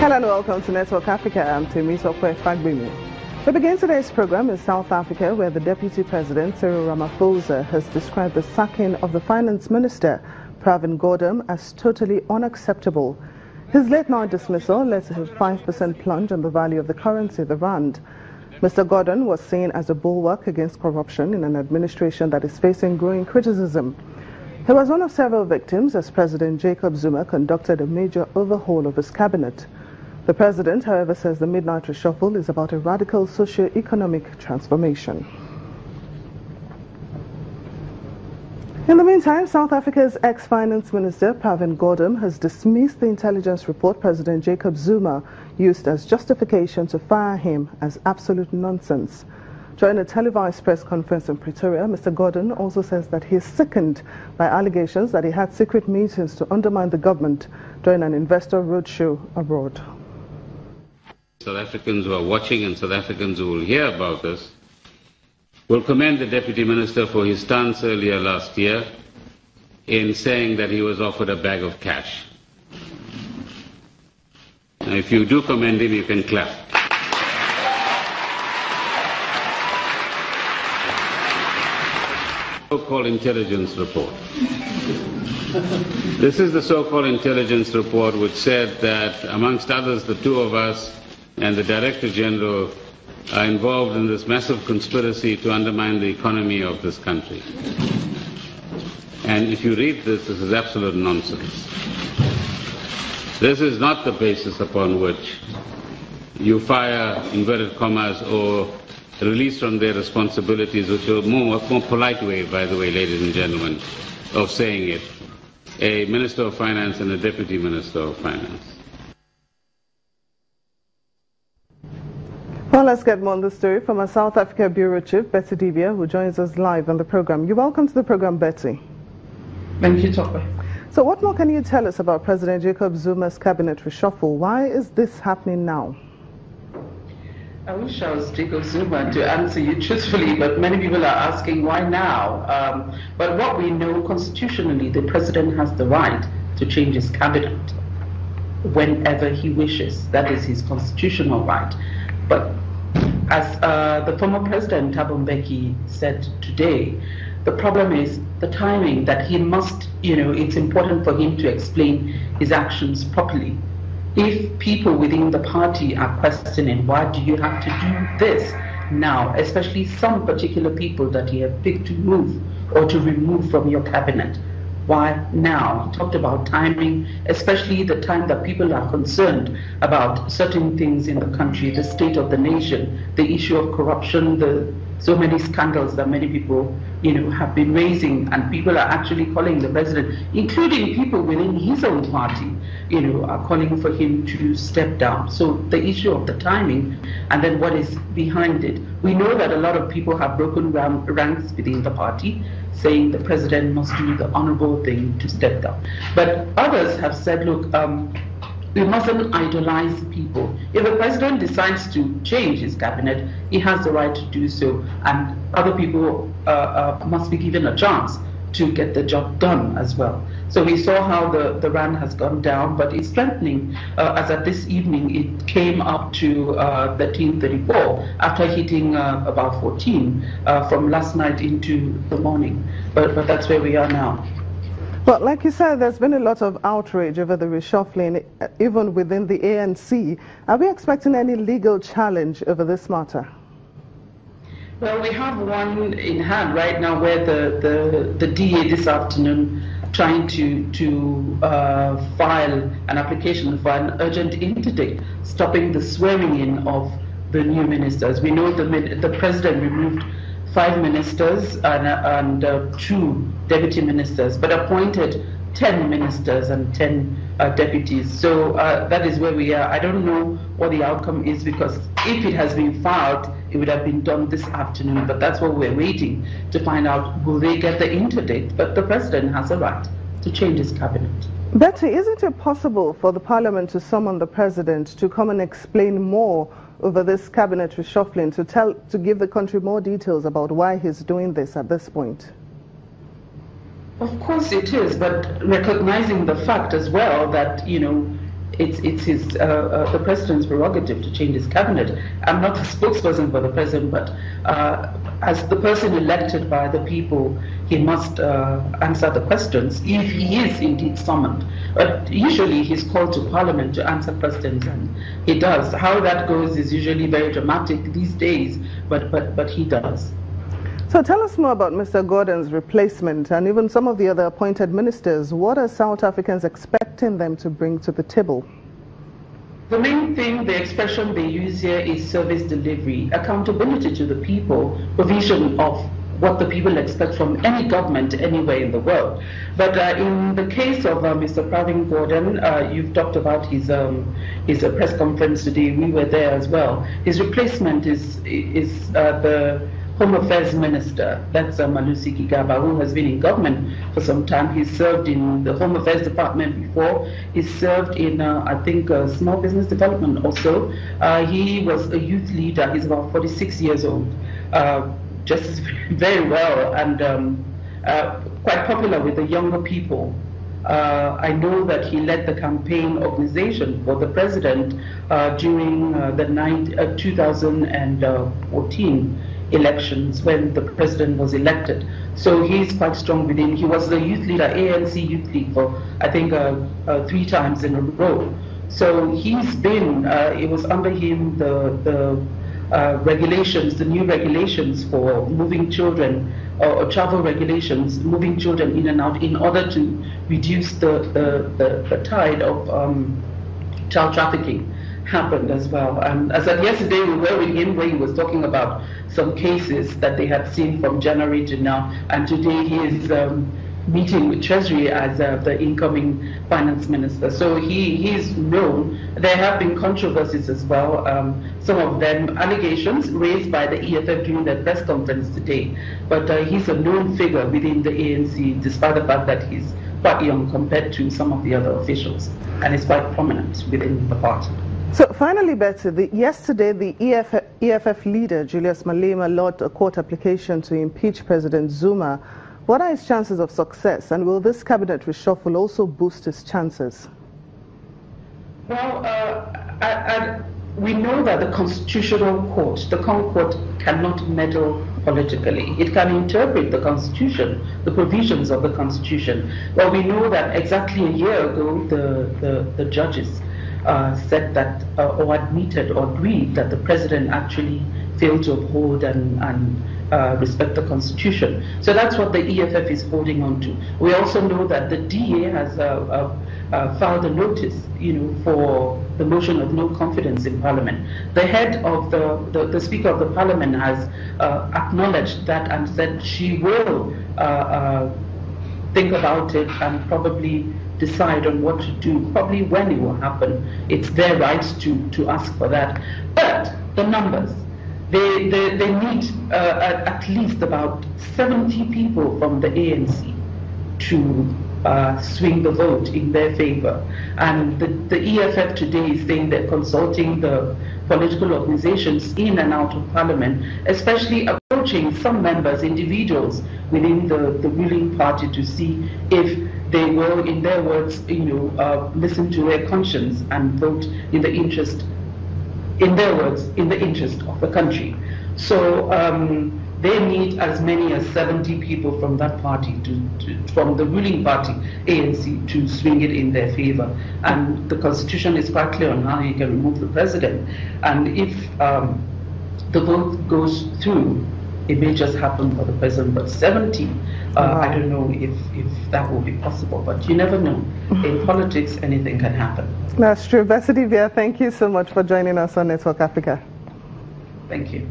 Hello and welcome to Network Africa. I'm Temisokwe Fagbimi. We begin today's program in South Africa, where the Deputy President, Cyril Ramaphosa, has described the sacking of the Finance Minister, Pravin Gordhan, as totally unacceptable. His late-night dismissal led to a 5% plunge in the value of the currency, the rand. Mr. Gordhan was seen as a bulwark against corruption in an administration that is facing growing criticism. He was one of several victims as President Jacob Zuma conducted a major overhaul of his cabinet. The president, however, says the midnight reshuffle is about a radical socio-economic transformation. In the meantime, South Africa's ex-finance minister, Pravin Gordhan, has dismissed the intelligence report President Jacob Zuma used as justification to fire him as absolute nonsense. During a televised press conference in Pretoria, Mr. Gordhan also says that he is sickened by allegations that he had secret meetings to undermine the government during an investor roadshow abroad. South Africans who are watching and South Africans who will hear about this will commend the Deputy Minister for his stance earlier last year in saying that he was offered a bag of cash. Now, if you do commend him, you can clap. So-called intelligence report. This is the so-called intelligence report which said that, amongst others, the two of us and the Director General are involved in this massive conspiracy to undermine the economy of this country. And if you read this, this is absolute nonsense. This is not the basis upon which you fire, inverted commas, or release from their responsibilities, which are a more polite way, by the way, ladies and gentlemen, of saying it, a Minister of Finance and a Deputy Minister of Finance. Well, let's get more on the story from our South Africa Bureau Chief, Betty Dibiah, who joins us live on the program. You're welcome to the program, Betty. Thank you, Tokwe. So what more can you tell us about President Jacob Zuma's cabinet reshuffle? Why is this happening now? I wish I was Jacob Zuma to answer you truthfully, but many people are asking why now. But what we know constitutionally, the president has the right to change his cabinet whenever he wishes. That is his constitutional right. But as the former president, Thabo Mbeki, said today, the problem is the timing, that he must, it's important for him to explain his actions properly. If people within the party are questioning, why do you have to do this now, especially some particular people that you have picked to move or to remove from your cabinet, why now? He talked about timing, especially the time that people are concerned about certain things in the country, the state of the nation, the issue of corruption, so many scandals that many people, have been raising, and people are actually calling the president, including people within his own party, are calling for him to step down. So the issue of the timing and then what is behind it. We know that a lot of people have broken ranks within the party, saying the president must do the honorable thing to step down. But others have said, look, we mustn't idolize people. If the president decides to change his cabinet, he has the right to do so, and other people must be given a chance to get the job done as well. So we saw how the rand has gone down, but it's strengthening. As at this evening, it came up to 1334 after hitting about 14 from last night into the morning. But that's where we are now. Well, like you said, there's been a lot of outrage over the reshuffling, even within the ANC. Are we expecting any legal challenge over this matter? Well, we have one in hand right now where the DA this afternoon trying to file an application for an urgent interdict stopping the swearing in of the new ministers. We know the president removed 5 ministers and 2 deputy ministers, but appointed 10 ministers and 10 deputies. So that is where we are. I don't know what the outcome is, because if it has been filed, it would have been done this afternoon, but that's what we're waiting to find out. Will they get the interdict? But the president has a right to change his cabinet. Betty, isn't it possible for the parliament to summon the president to come and explain more over this cabinet reshuffling, to give the country more details about why he's doing this at this point? Of course it is, but recognizing the fact as well that, it's his the president's prerogative to change his cabinet. I'm not a spokesperson for the president, but as the person elected by the people, he must answer the questions if he is indeed summoned. But usually he's called to Parliament to answer questions, and he does. How that goes is usually very dramatic these days, but he does. So tell us more about Mr. Gordon's replacement and even some of the other appointed ministers. What are South Africans expecting them to bring to the table? The main thing, the expression they use here is service delivery, accountability to the people, provision of what the people expect from any government anywhere in the world. But in the case of Mr. Pravin Gordon, you've talked about his press conference today. We were there as well. His replacement is the Home Affairs Minister, that's Malusi Gigaba, who has been in government for some time. He served in the Home Affairs Department before. He served in, I think, Small Business Development also. He was a youth leader. He's about 46 years old. Just very well and quite popular with the younger people. I know that he led the campaign organization for the president during the 2014 elections when the president was elected. So he's quite strong within. He was the youth leader, ANC Youth League, for I think 3 times in a row. So he's been, it was under him the regulations, the new regulations for moving children, or travel regulations, moving children in and out in order to reduce the tide of child trafficking happened as well. And as of yesterday, we were with him where he was talking about some cases that they had seen from January to now, and today he is meeting with Treasury as the incoming finance minister. So he is known. There have been controversies as well, some of them allegations raised by the EFF during their press conference today. But he's a known figure within the ANC, despite the fact that he's quite young compared to some of the other officials, and is quite prominent within the party. So finally, Betsy, yesterday the EFF leader, Julius Malema, lodged a court application to impeach President Zuma. What are his chances of success, and will this cabinet reshuffle also boost his chances? Well, we know that the Constitutional Court, the Court, cannot meddle politically. It can interpret the Constitution, the provisions of the Constitution. Well, we know that exactly a year ago, the judges said that, or admitted or agreed that the president actually failed to uphold and respect the Constitution. So that's what the EFF is holding on to. We also know that the DA has filed a notice, for the motion of no confidence in Parliament. The head of the Speaker of the Parliament has acknowledged that and said she will think about it and probably decide on what to do, probably when it will happen. It's their right to ask for that. But the numbers, they need at least about 70 people from the ANC to swing the vote in their favor. And the EFF today is saying they're consulting the political organizations in and out of Parliament, especially approaching some members, individuals within the ruling party to see if they will, in their words, listen to their conscience and vote in the interest, in their words, in the interest of the country. So they need as many as 70 people from that party, from the ruling party, ANC, to swing it in their favor. And the Constitution is quite clear on how you can remove the president. And if the vote goes through, it may just happen for the president, but 70, I don't know if that will be possible, but you never know. In politics, anything can happen. That's true. Dibiah, thank you so much for joining us on Network Africa. Thank you.